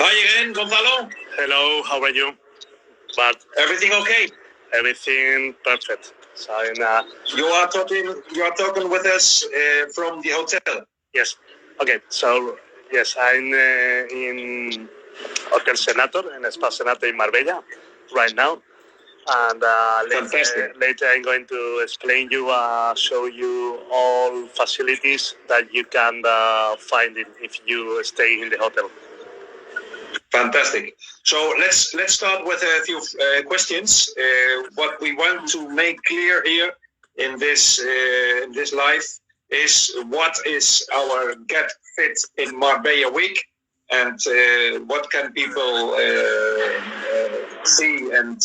Hi again, Gonzalo. Hello, how are you? Bart? Everything okay? Everything perfect. So you are talking with us from the hotel. Yes. Okay. So yes, I'm in Hotel Senator in Spa Senator in Marbella right now, and later I'm going to explain you, show you all facilities that you can find if you stay in the hotel. Fantastic. So let's start with a few questions. What we want to make clear here in this live is what is our Get Fit in Marbella week, and what can people see and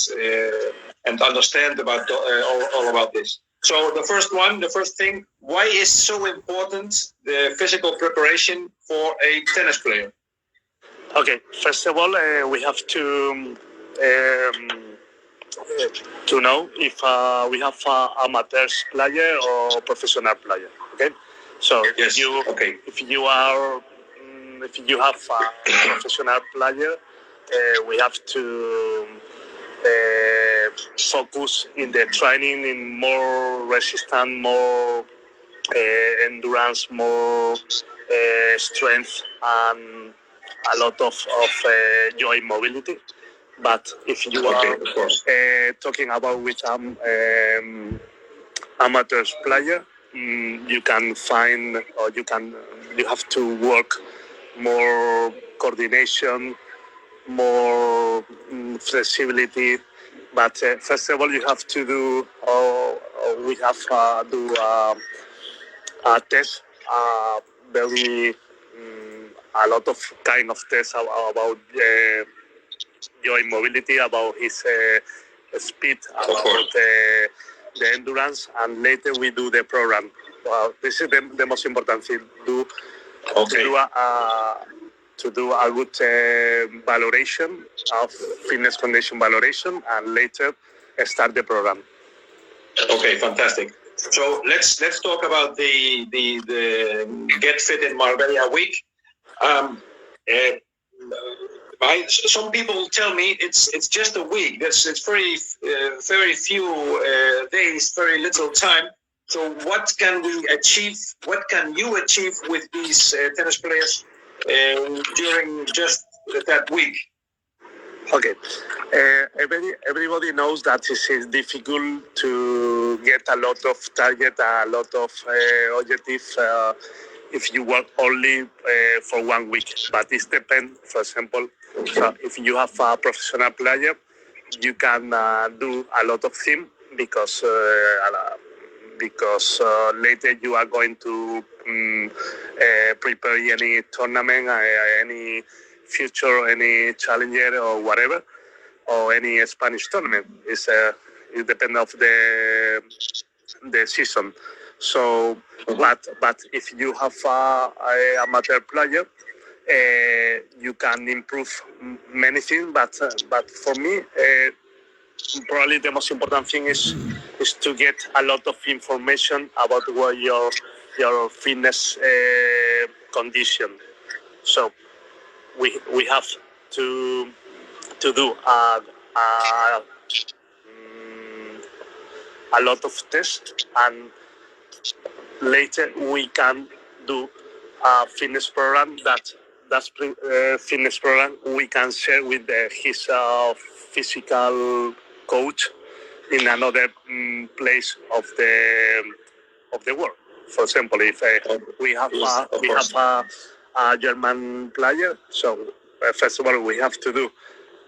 understand about all about this. So the first thing, why is so important the physical preparation for a tennis player? Okay, first of all, we have to know if we have amateur player or professional player. Okay, so yes. if you have a professional player, we have to focus in the training in more resistance, more endurance, more strength, and a lot of joint mobility. But if you are talking about with amateur player, you can find, or you have to work more coordination, more flexibility. But first of all, you have to do, we have do a test, very a lot of kind of tests about joint mobility, about his speed, about the endurance, and later we do the program. This is the most important thing. To do a good valoration of fitness condition valoration, and later start the program. Okay, fantastic. So let's talk about the Get Fit in Marbella week. Some people tell me it's just a week. It's very few days, very little time. So what can we achieve? What can you achieve with these tennis players during just that week? Okay, everybody knows that it is difficult to get a lot of target, a lot of objective if you work only for 1 week. But it depends. For example, so if you have a professional player, you can do a lot of things because later you are going to prepare any tournament, any future, any challenger or whatever, or any Spanish tournament. It depends of the season. So, but if you have a amateur player, you can improve many things. But for me, probably the most important thing is to get a lot of information about what your fitness condition. So we have to do a lot of tests, and later we can do a fitness program that's fitness program we can share with his physical coach in another place of the world. For example, if we have a German player, so first of all we have to do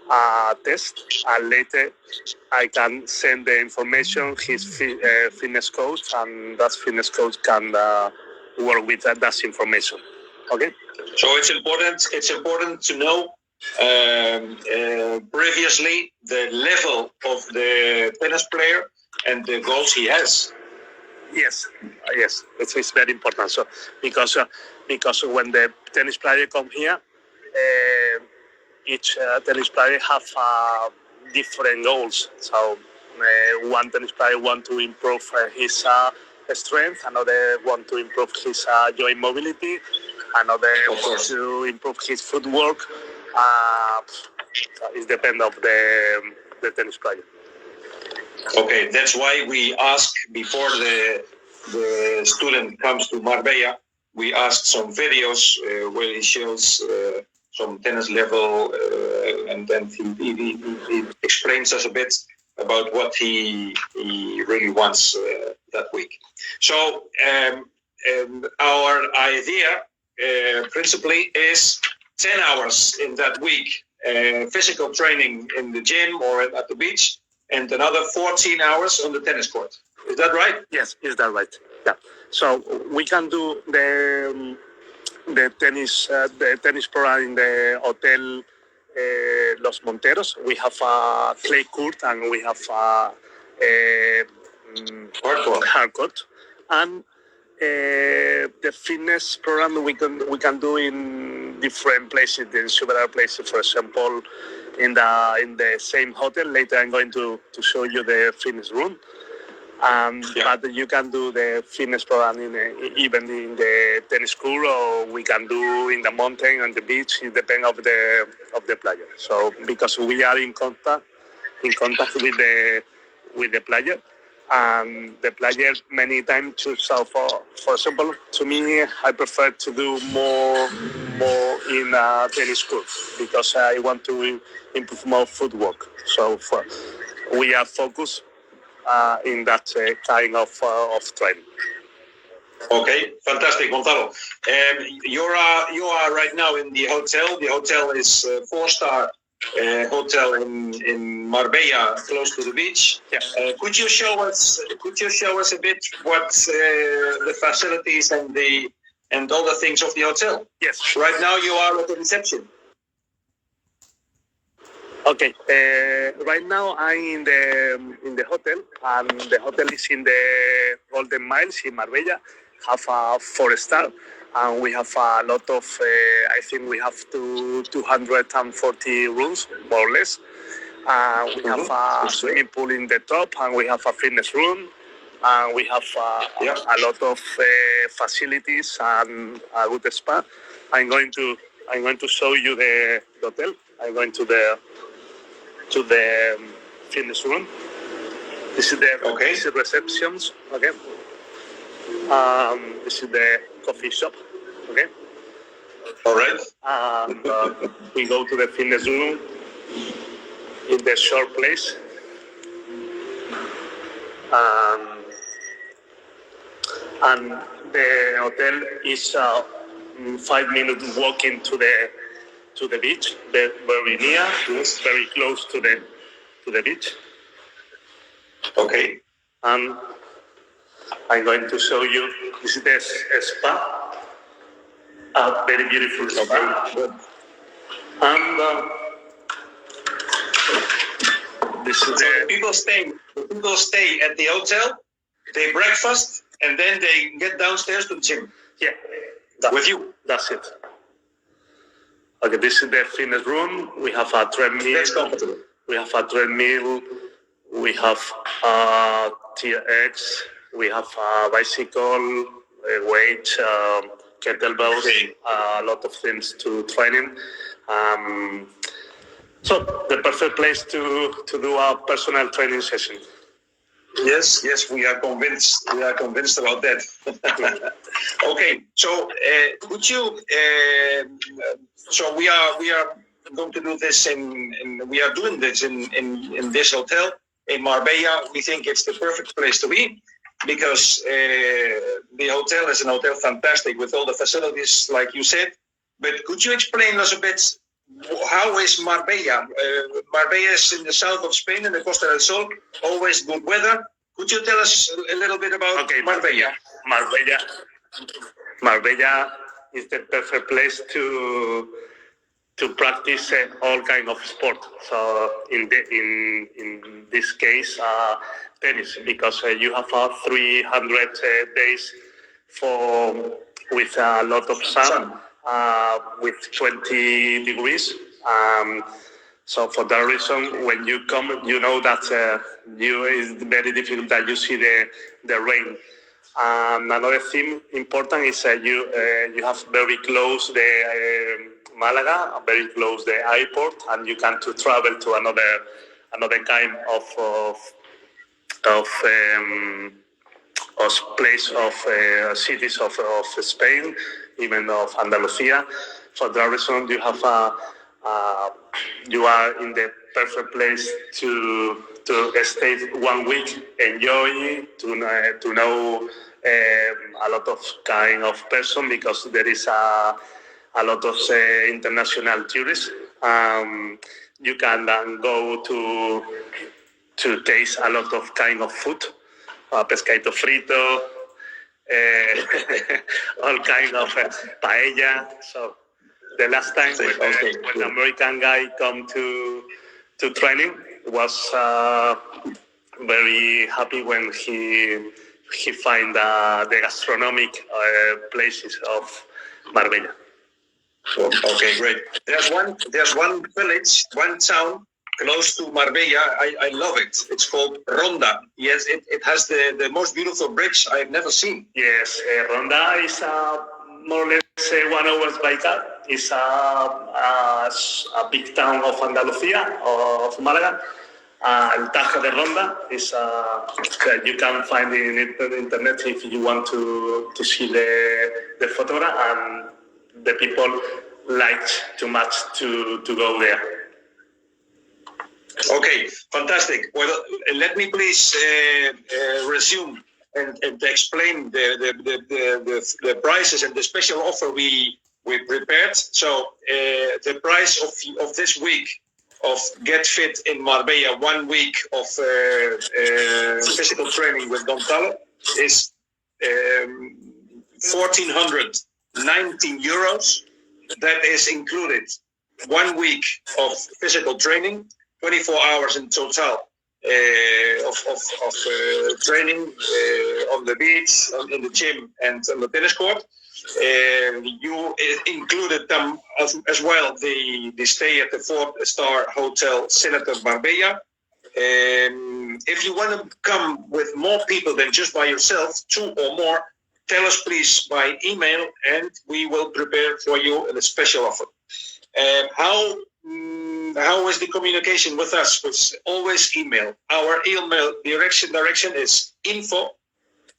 a test, and later I can send the information his fitness coach, and that fitness coach can work with that information. Okay. So it's important to know previously the level of the tennis player and the goals he has. Yes, it's very important. So because when the tennis player come here, each tennis player have different goals. So one tennis player want to improve his strength, another want to improve his joint mobility, another wants to improve his footwork, It depends of the tennis player. Okay, that's why we ask before the student comes to Marbella. We ask some videos where he shows some tennis level, and then he explains us a bit about what he really wants that week. So our idea principally is 10 hours in that week, physical training in the gym or at the beach, and another 14 hours on the tennis court. Is that right? Yes, is that right? Yeah. So we can do the tennis program in the hotel Los Monteros. We have a clay court and we have a hard court. And the fitness program we can do in different places, in several places. For example, in the same hotel. Later, I'm going to show you the fitness room. But you can do the fitness program even in the tennis court, or we can do in the mountain and the beach. It depends of the player. So because we are in contact with the player, and the player many times choose. So for example, to me, I prefer to do more in a tennis court because I want to improve more footwork. So we are focused in that kind of training. Okay, fantastic, Gonzalo. You are right now in the hotel. The hotel is a 4-star hotel in Marbella, close to the beach. Yeah. Could you show us a bit what the facilities and all the things of the hotel? Yes. Right now you are at the reception. Okay. Right now I'm in the hotel, and the hotel is in the Golden Miles in Marbella. Have a 4-star, and we have a lot of. I think we have 240 rooms, more or less. We have a swimming pool in the top, and we have a fitness room, and we have a lot of facilities and a good spa. I'm going to show you the hotel. I'm going to the fitness room. This is the receptions. Okay. This is the coffee shop. Okay. All right. We go to the fitness room in the short place. And the hotel is 5-minute walking to the beach, very near, very close to the beach. Okay. And I'm going to show you, this is the spa, a very beautiful spa. Okay. And this is the people stay at the hotel, they breakfast, and then they get downstairs to the gym. Yeah. With you. That's it. Okay, this is the fitness room. We have a treadmill. That's comfortable. We have a treadmill. We have a TRX. We have a bicycle, a weight, kettlebells, a lot of things to training. So the perfect place to do a personal training session. Yes, we are convinced. We are convinced about that. Okay, so could you? So we are going to do this we are doing this in this hotel in Marbella. We think it's the perfect place to be because the hotel is an hotel fantastic with all the facilities, like you said. But could you explain us a bit? How is Marbella? Marbella is in the south of Spain, in the Costa del Sol, always good weather. Could you tell us a little bit about Marbella? Marbella is the perfect place to practice all kind of sport. So in this case, tennis, because you have 300 days with a lot of sun. With 20 degrees. So for that reason, when you come, you know that it's very difficult that you see the rain. Another thing important is you have very close the Malaga, very close the airport, and you can to travel to another kind of place of cities of Spain, even of Andalusia. For that reason, you are in the perfect place to stay 1 week, enjoy, to know a lot of kind of person, because there is a lot of international tourists. You can then go to taste a lot of kind of food, pescado frito, all kind of paella. So the last time when the American guy come to training, was very happy when he find the gastronomic places of Marbella. Okay, great. There's one village, one town close to Marbella. I love it. It's called Ronda. Yes, it has the most beautiful bridge I've never seen. Yes, Ronda is more or less 1 hour by car. It's a big town of Andalusia, of Malaga. El Tajo de Ronda is you can find it in the internet if you want to see the photograph, and the people like too much to go there. Okay, fantastic. Well, let me please resume and explain the prices and the special offer we prepared. So the price of this week of Get Fit in Marbella, 1 week of physical training with Gonzalo, is 1,419 euros. That is included 1 week of physical training, 24 hours in total of training on the beach, in the gym, and on the tennis court. You included them as well, the stay at the 4-star hotel Senator Marbella. If you want to come with more people than just by yourself, 2 or more, tell us please by email, and we will prepare for you a special offer. How is the communication with us? It's always email. Our email direction is info,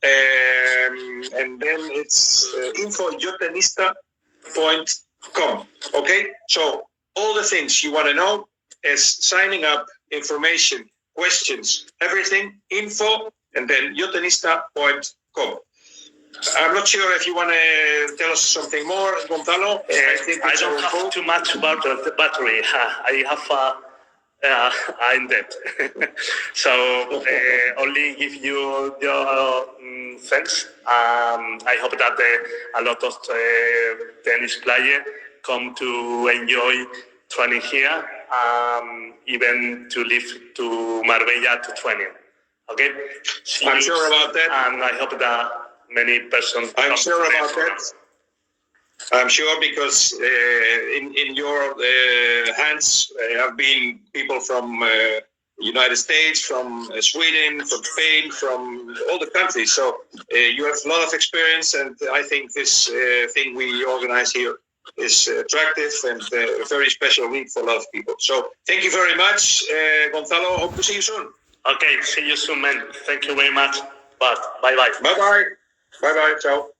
and then it's info@yotenista.com. Okay, so all the things you want to know is signing up, information, questions, everything, info, and then yotenista.com. I'm not sure if you want to tell us something more, Gonzalo. I don't have too much about the battery. I have I'm dead. So only give you your thanks. I hope that a lot of tennis players come to enjoy training here, even to live to Marbella to training. Okay? I'm sure about that. And I hope that many persons. I'm sure about that. I'm sure, because in your hands have been people from United States, from Sweden, from Spain, from all the countries. So you have a lot of experience, and I think this thing we organize here is attractive and a very special week for a lot of people. So thank you very much, Gonzalo. Hope to see you soon. Okay, see you soon, man. Thank you very much. Bye-bye. Bye-bye. Bye-bye. Ciao.